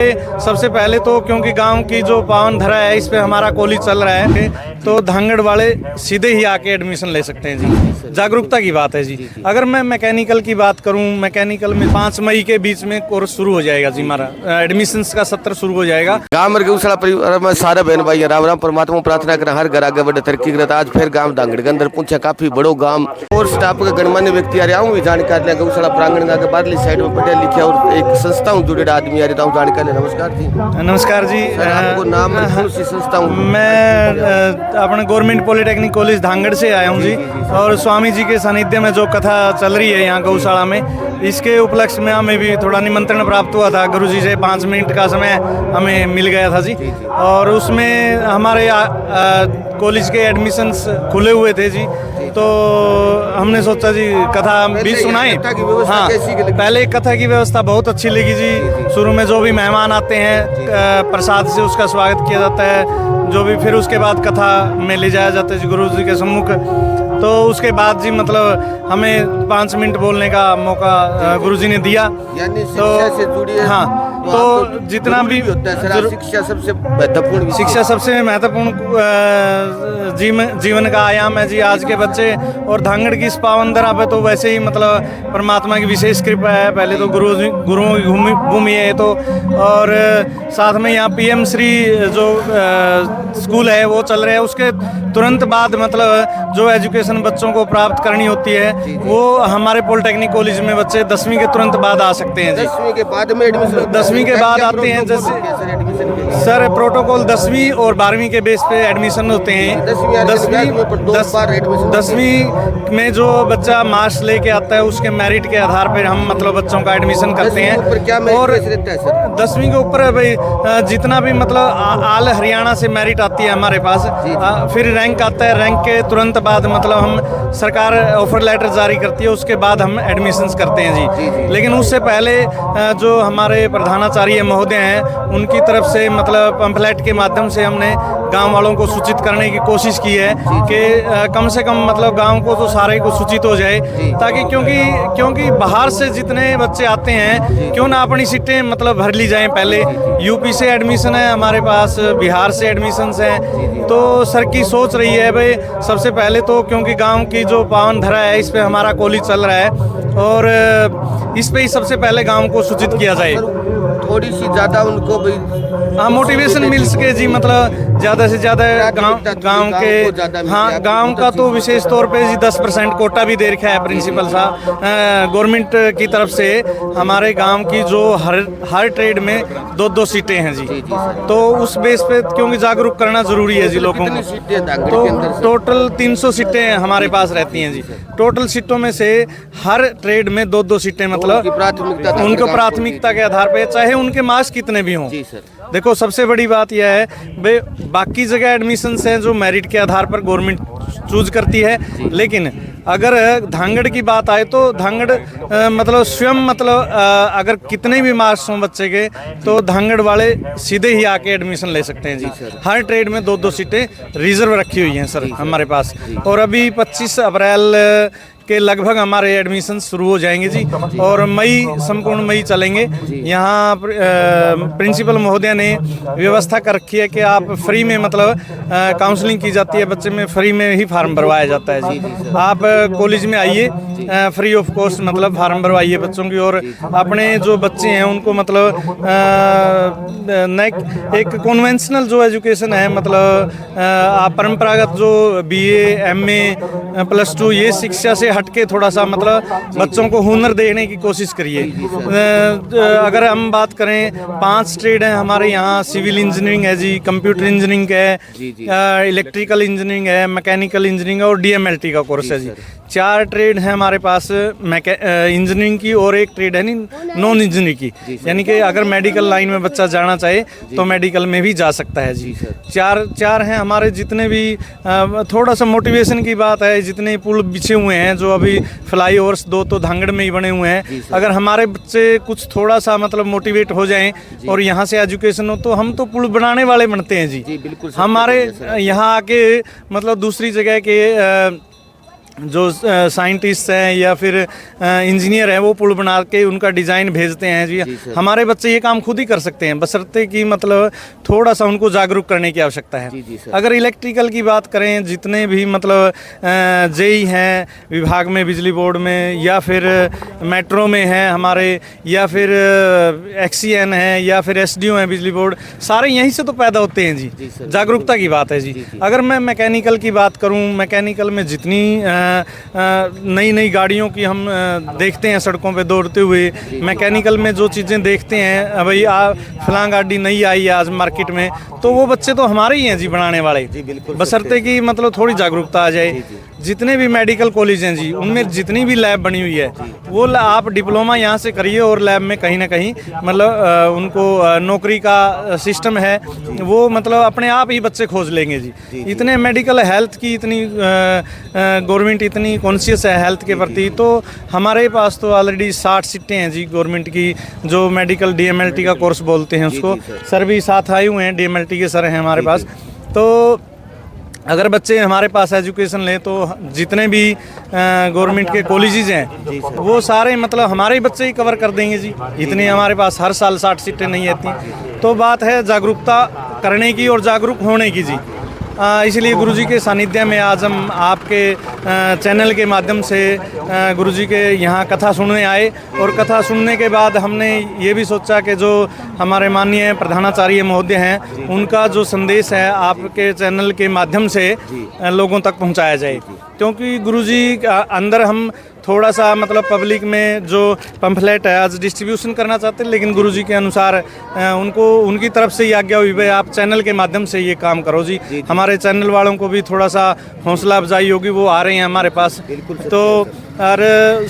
सबसे पहले तो क्योंकि गांव की जो पावन धरा है इस पे हमारा कॉलेज चल रहा है, तो धांगड़ वाले सीधे ही आके एडमिशन ले सकते हैं जी। जागरूकता की बात है जी। अगर मैं मैकेनिकल की बात करूं, मैकेनिकल में 5 मई के बीच में कोर्स शुरू हो जाएगा जी। हमारा एडमिशन का सत्र शुरू हो जाएगा। गाँव में गौशाला परिवार में सारे बहन भाई राम राम परमात्मा प्रार्थना कर हर घर आगे बढ़े तरक्की करता। आज फिर गाँव धांगड़ के अंदर पूछा काफी बड़ो गाँव और स्टाफ के गणमान्य व्यक्ति आ रहे हूँ जानकारी लिया। गौशाला प्रांगण के बाहरली साइड में पढ़े लिखे और एक संस्था हूँ जुड़े आदमी आ रहा हूँ जानकारी। नमस्कार जी। नमस्कार जी। आपको नाम सी संस्था हूँ? मैं अपने गवर्नमेंट पॉलिटेक्निक कॉलेज धांगड़ से आया हूँ जी। और स्वामी जी के सानिध्य में जो कथा चल रही है यहाँ गौशाला में, इसके उपलक्ष्य में हमें भी थोड़ा निमंत्रण प्राप्त हुआ था। गुरुजी से 5 मिनट का समय हमें मिल गया था जी। और उसमें हमारे कॉलेज के एडमिशन्स खुले हुए थे जी, तो हमने सोचा जी कथा भी सुनाएं। हाँ, पहले कथा की व्यवस्था बहुत अच्छी लगी जी। शुरू में जो भी मेहमान आते हैं प्रसाद से उसका स्वागत किया जाता है, जो भी फिर उसके बाद कथा में ले जाया जाता है जी गुरु जी के सम्मुख। तो उसके बाद जी मतलब हमें 5 मिनट बोलने का मौका गुरुजी ने दिया। तो हाँ, तो जितना भी शिक्षा सबसे महत्वपूर्ण, शिक्षा सबसे महत्वपूर्ण जीवन का आयाम है जी आज के बच्चे। और धांगड़ की इस पावन धरा पे तो वैसे ही मतलब परमात्मा की विशेष कृपा है। पहले तो गुरुओं की भूमि है तो, और साथ में यहाँ PM श्री जो स्कूल है वो चल रहा है। उसके तुरंत बाद मतलब जो एजुकेशन बच्चों को प्राप्त करनी होती है वो हमारे पॉलिटेक्निक कॉलेज में बच्चे 10वीं के तुरंत बाद आ सकते हैं जी। 10वीं के बाद में एडमिशन, 10वीं के बाद आते हैं। जैसे सर प्रोटोकॉल 10वीं और 12वीं के बेस पे एडमिशन होते हैं। 10वीं में जो बच्चा मार्क्स लेके आता है उसके मेरिट के आधार पर हम मतलब बच्चों का एडमिशन करते हैं। और 10वीं के ऊपर भाई जितना भी मतलब आल हरियाणा से मेरिट आती है हमारे पास, फिर रैंक आता है। रैंक के तुरंत बाद मतलब हम सरकार ऑफर लेटर जारी करती है, उसके बाद हम एडमिशन्स करते हैं जी। लेकिन उससे पहले जो हमारे प्रधानाचार्य महोदय हैं उनकी तरफ से मतलब पंफलेट के माध्यम से हमने गांव वालों को सूचित करने की कोशिश की है कि कम से कम मतलब गांव को तो सारे को सूचित हो जाए, ताकि क्योंकि बाहर से जितने बच्चे आते हैं क्यों ना अपनी सीटें मतलब भर ली जाएं। पहले यूपी से एडमिशन है हमारे पास, बिहार से एडमिशन्स हैं। तो सर की सोच रही है भाई सबसे पहले तो क्योंकि गांव की जो पावन धरा है इस पे हमारा कॉलेज चल रहा है और इस पे ही सबसे पहले गांव को सूचित किया जाए। थोड़ी सी ज़्यादा उनको भी मोटिवेशन मिल सके जी। मतलब ज़्यादा से ज़्यादा गांव के, हाँ गांव का तो विशेष तौर पे जी 10% कोटा भी दे रखा है प्रिंसिपल साहब गवर्नमेंट की तरफ से। हमारे गांव की जो हर ट्रेड में 2-2 सीटें हैं जी। तो उस बेस पे क्योंकि जागरूक करना जरूरी है जी लोगों को। तो टोटल 300 सीटें हमारे पास रहती हैं जी। टोटल सीटों में से हर ट्रेड में 2-2 सीटें मतलब उनको प्राथमिकता के आधार पे, चाहे उनके मार्क्स कितने भी हों। देखो सबसे बड़ी बात यह है बाकी जगह एडमिशन्स हैं जो मेरिट के आधार पर गवर्नमेंट चूज करती है, लेकिन अगर धांगड़ की बात आए तो धांगड़ मतलब स्वयं मतलब अगर कितने भी मार्क्स हों बच्चे के तो धांगड़ वाले सीधे ही आके एडमिशन ले सकते हैं जी। हर ट्रेड में 2-2 सीटें रिजर्व रखी हुई हैं सर हमारे पास। और अभी 25 अप्रैल के लगभग हमारे एडमिशन शुरू हो जाएंगे जी और संपूर्ण मई चलेंगे। यहाँ प्रिंसिपल महोदय ने व्यवस्था कर रखी है कि आप फ्री में मतलब काउंसलिंग की जाती है, बच्चे में फ्री में ही फार्म भरवाया जाता है जी। आप कॉलेज में आइए, फ्री ऑफ कॉस्ट मतलब फार्म भरवाइए बच्चों की। और अपने जो बच्चे हैं उनको मतलब एक कन्वेंशनल जो एजुकेशन है मतलब परंपरागत जो BA MA +2 ये शिक्षा से हटके थोड़ा सा मतलब बच्चों को हुनर देने की कोशिश करिए। अगर हम बात करें 5 ट्रेड हैं हमारे यहाँ, सिविल इंजीनियरिंग है जी, कंप्यूटर इंजीनियरिंग है, इलेक्ट्रिकल इंजीनियरिंग है, मैकेनिकल इंजीनियरिंग और DMLT का कोर्स है जी। 4 ट्रेड है हमारे पास इंजीनियरिंग की और एक ट्रेड है नॉन इंजीनियरिंग की, यानी कि अगर मेडिकल लाइन में बच्चा जाना चाहे तो मेडिकल में भी जा सकता है जी। 4 हैं हमारे। जितने भी थोड़ा सा मोटिवेशन की बात है, जितने पुल बिछे हुए हैं जो अभी फ्लाई ओवर्स 2 तो धांगड़ में ही बने हुए हैं, अगर हमारे बच्चे कुछ थोड़ा सा मतलब मोटिवेट हो जाएं और यहाँ से एजुकेशन हो तो हम तो पुल बनाने वाले बनते हैं जी। हमारे यहाँ आके मतलब दूसरी जगह के जो साइंटिस्ट हैं या फिर इंजीनियर हैं वो पुल बना के उनका डिज़ाइन भेजते हैं जी। हमारे बच्चे ये काम खुद ही कर सकते हैं, बशर्ते कि मतलब थोड़ा सा उनको जागरूक करने की आवश्यकता है। अगर इलेक्ट्रिकल की बात करें, जितने भी मतलब जेई हैं विभाग में, बिजली बोर्ड में, या फिर मेट्रो में हैं हमारे, या फिर एक्सीएन है, या फिर एसडीओ हैं बिजली बोर्ड, सारे यहीं से तो पैदा होते हैं जी। जागरूकता की बात है जी। अगर मैं मैकेनिकल की बात करूं, मैकेनिकल में जितनी नई नई गाड़ियों की हम देखते हैं सड़कों पे दौड़ते हुए, मैकेनिकल में जो चीज़ें देखते हैं, भाई फलां गाड़ी नई आई है आज मार्केट में, तो वो बच्चे तो हमारे ही हैं जी बनाने वाले, बशर्ते कि मतलब थोड़ी जागरूकता आ जाए। जितने भी मेडिकल कॉलेज हैं जी, उनमें जितनी भी लैब बनी हुई है वो आप डिप्लोमा यहाँ से करिए और लैब में कहीं ना कहीं मतलब उनको नौकरी का सिस्टम है, वो मतलब अपने आप ही बच्चे खोज लेंगे जी। इतने मेडिकल हेल्थ की इतनी गवर्नमेंट इतनी कॉन्शियस है हेल्थ के प्रति, तो हमारे पास तो ऑलरेडी 60 सीटें हैं जी गवर्नमेंट की, जो मेडिकल डीएमएलटी का कोर्स बोलते हैं उसको। सर भी साथ आए हुए हैं, डीएमएलटी के सर हैं हमारे पास। तो अगर बच्चे हमारे पास एजुकेशन लें तो जितने भी गवर्नमेंट के कॉलेजेस हैं वो सारे मतलब हमारे ही बच्चे ही कवर कर देंगे जी। इतनी हमारे पास हर साल 60 सीटें नहीं आती। तो बात है जागरूकता करने की और जागरूक होने की जी। इसलिए गुरुजी के सानिध्य में आज हम आपके चैनल के माध्यम से गुरुजी के यहाँ कथा सुनने आए, और कथा सुनने के बाद हमने ये भी सोचा कि जो हमारे माननीय प्रधानाचार्य महोदय हैं उनका जो संदेश है आपके चैनल के माध्यम से लोगों तक पहुँचाया जाए, क्योंकि गुरुजी अंदर हम थोड़ा सा मतलब पब्लिक में जो पंफलेट है आज डिस्ट्रीब्यूशन करना चाहते हैं, लेकिन गुरुजी के अनुसार उनको उनकी तरफ से ये आज्ञा हुई भाई आप चैनल के माध्यम से ये काम करो जी। हमारे चैनल वालों को भी थोड़ा सा हौसला अफजाई होगी, वो आ रहे हैं हमारे पास, तो और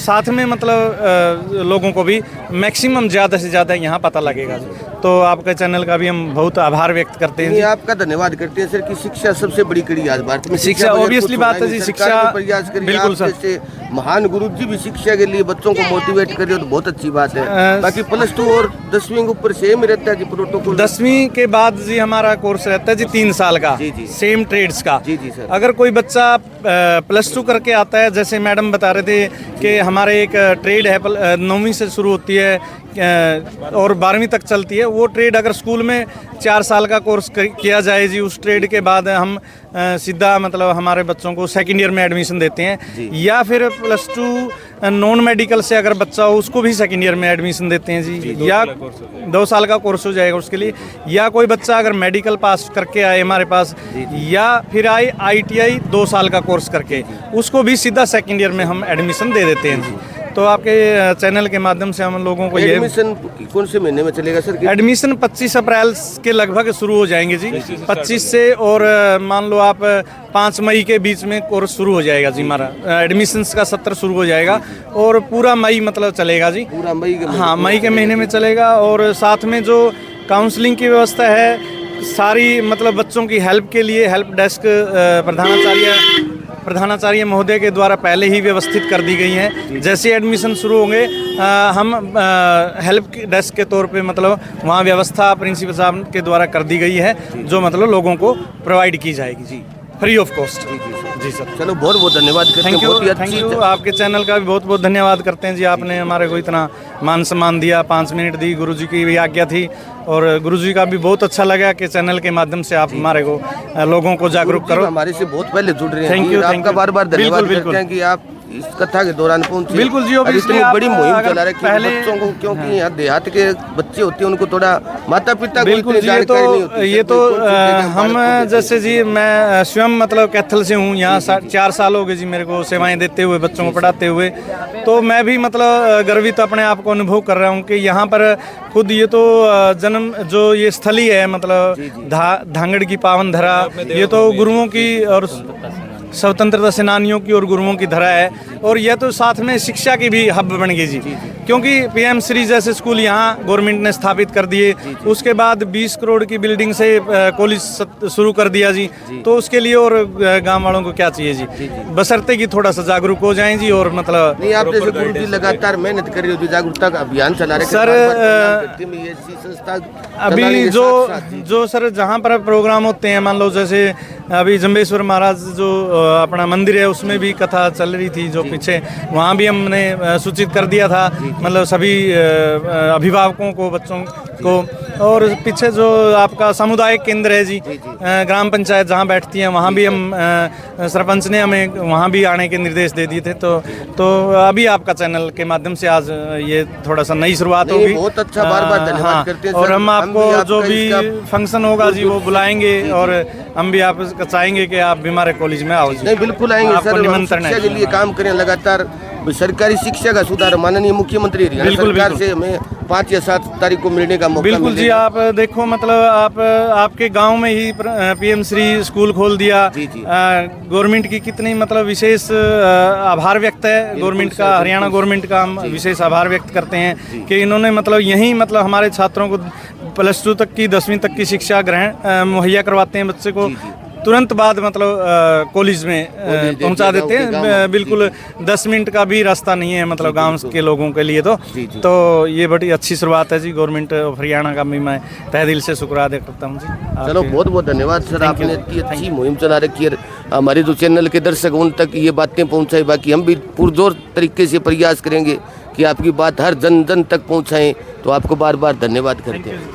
साथ में मतलब लोगों को भी मैक्सिमम ज़्यादा से ज़्यादा यहाँ पता लगेगा। तो आपके चैनल का भी हम बहुत आभार व्यक्त करते हैं। आपका धन्यवाद करते हैं सर कि शिक्षा सबसे बड़ी कड़ी आज भारत में। शिक्षा ऑब्वियसली बात है जी, शिक्षा प्रयास करिए, बिल्कुल सर। महान गुरु जी भी शिक्षा के लिए बच्चों को मोटिवेट करिए तो बहुत अच्छी बात है। बाकी +2 और 10वीं के ऊपर सेम रहता है जी प्रोटोकॉल। 10वीं के बाद जी हमारा कोर्स रहता है जी 3 साल का, सेम ट्रेड्स का। जी सर। अगर कोई बच्चा +2 करके आता है, जैसे मैडम बता रहे थे कि हमारे एक ट्रेड है 9वीं से शुरू होती है और 12वीं तक चलती है, वो ट्रेड अगर स्कूल में 4 साल का कोर्स किया जाए जी, उस ट्रेड के बाद हम सीधा मतलब हमारे बच्चों को सेकेंड ईयर में एडमिशन देते हैं, या फिर +2 नॉन मेडिकल से अगर बच्चा हो उसको भी सेकेंड ईयर में एडमिशन देते हैं जी, या 2 साल का कोर्स हो जाएगा उसके लिए। या कोई बच्चा अगर मेडिकल पास करके आए हमारे पास, या फिर आए ITI 2 साल का कोर्स करके, उसको भी सीधा सेकेंड ईयर में हम एडमिशन दे देते हैं जी। तो आपके चैनल के माध्यम से हम लोगों को ये एडमिशन कौन से महीने में चलेगा सर? एडमिशन 25 अप्रैल के लगभग शुरू हो जाएंगे जी, 25 से, और मान लो आप 5 मई के बीच में कोर्स शुरू हो जाएगा जी। हमारा एडमिशन्स का सत्र शुरू हो जाएगा और पूरा मई मतलब चलेगा जी, पूरा मई के, हाँ मई के महीने में चलेगा। और साथ में जो काउंसलिंग की व्यवस्था है सारी मतलब बच्चों की हेल्प के लिए हेल्प डेस्क प्रधानाचार्य महोदय के द्वारा पहले ही व्यवस्थित कर दी गई हैं। जैसे एडमिशन शुरू होंगे हम हेल्प डेस्क के तौर पे मतलब वहाँ व्यवस्था प्रिंसिपल साहब के द्वारा कर दी गई है, जो मतलब लोगों को प्रोवाइड की जाएगी जी, फ्री ऑफ कॉस्ट। जी सर। चलो बहुत बहुत धन्यवाद करते हैं। Thank you. आपके चैनल का भी बहुत बहुत धन्यवाद करते हैं जी, आपने हमारे को इतना मान सम्मान दिया, 5 मिनट दी, गुरुजी की भी आज्ञा थी, और गुरुजी का भी बहुत अच्छा लगा कि चैनल के माध्यम से आप हमारे को लोगों को जागरूक करो। हमारे से बहुत पहले जुड़ रहे हैं। Thank you. आपका बार बार धन्यवाद करते हैं कि आप इस कथा के दौरान पहुंचे। बिल्कुल जी, इतनी बड़ी मुहिम चला रहे पहले बच्चों को, क्योंकि यहाँ देहात के बच्चे होते हैं उनको थोड़ा माता पिता को इतनी जानकारी नहीं होती। ये तो हम जैसे जी मैं स्वयं मतलब कैथल से हूँ, यहाँ 4 साल हो गए जी मेरे को सेवाएं देते हुए, बच्चों को पढ़ाते हुए, तो मैं भी मतलब गर्वित अपने आप को अनुभव कर रहा हूँ कि यहाँ पर खुद ये तो जन्म जो ये स्थली है मतलब धांगड़ की पावन धरा, ये तो गुरुओं की और स्वतंत्रता सेनानियों की और गुरुओं की धरा है, और यह तो साथ में शिक्षा की भी हब बन गई जी, क्योंकि PM श्री जैसे स्कूल यहाँ गवर्नमेंट ने स्थापित कर दिए। उसके बाद 20 करोड़ की बिल्डिंग से कॉलेज शुरू कर दिया जी, तो उसके लिए और गांव वालों को क्या चाहिए जी, बशर्ते कि थोड़ा सा जागरूक हो जाएं जी। और मतलब नहीं, आप जैसे गुरु जी लगातार मेहनत कर रही हो, जागरूकता का अभियान चला रहे सर। अभी जो सर जहाँ पर प्रोग्राम होते हैं, मान लो जैसे अभी जम्बेश्वर महाराज जो अपना मंदिर है उसमें भी कथा चल रही थी जो पीछे, वहाँ भी हमने सूचित कर दिया था, मतलब सभी अभिभावकों को, बच्चों को। और पीछे जो आपका सामुदायिक केंद्र है जी, ग्राम पंचायत जहाँ बैठती है, वहाँ भी हम सरपंच ने हमें वहाँ भी आने के निर्देश दे दिए थे। तो अभी आपका चैनल के माध्यम से आज ये थोड़ा सा नई शुरुआत होगी। बहुत अच्छा, बार-बार धन्यवाद करते हैं और सर। हम आपको जो भी इसका फंक्शन होगा जी वो बुलाएंगे, और हम भी आप चाहेंगे कि आप भी हमारे कॉलेज में आओ जी। नहीं, बिल्कुल आएंगे आपको सर। हम निमंत्रण शिक्षा है के लिए काम करें लगातार। सरकारी शिक्षा का सुधार माननीय मुख्यमंत्री हरियाणा बिल्कुल, सरकार बिल्कुल। से हमें 5 या 7 तारीख को मिलने का मौका बिल्कुल जी, मिलेगा। आप देखो मतलब आपके गांव में ही पीएम श्री स्कूल खोल दिया। जी। गवर्नमेंट की कितनी मतलब विशेष आभार व्यक्त है गवर्नमेंट का, हरियाणा गवर्नमेंट का हम विशेष आभार व्यक्त करते हैं कि इन्होंने मतलब यहीं मतलब हमारे छात्रों को +2 तक की 10वीं तक की शिक्षा ग्रहण मुहैया करवाते हैं बच्चे को। तुरंत बाद मतलब कॉलेज में पहुंचा देते हैं। बिल्कुल 10 मिनट का भी रास्ता नहीं है मतलब गांव के लोगों के लिए। तो ये बड़ी अच्छी शुरुआत है जी गवर्नमेंट ऑफ हरियाणा का भी मैं तहे दिल से शुक्र अदा करता हूँ जी। चलो बहुत बहुत धन्यवाद सर, आपने इतनी अच्छी मुहिम चला रखी है। हमारे जो चैनल के दर्शक उन तक ये बातें पहुंचाई, बाकी हम भी पुरजोर तरीके से प्रयास करेंगे कि आपकी बात हर जन जन तक पहुंचाएं। तो आपको बार बार धन्यवाद करते हैं।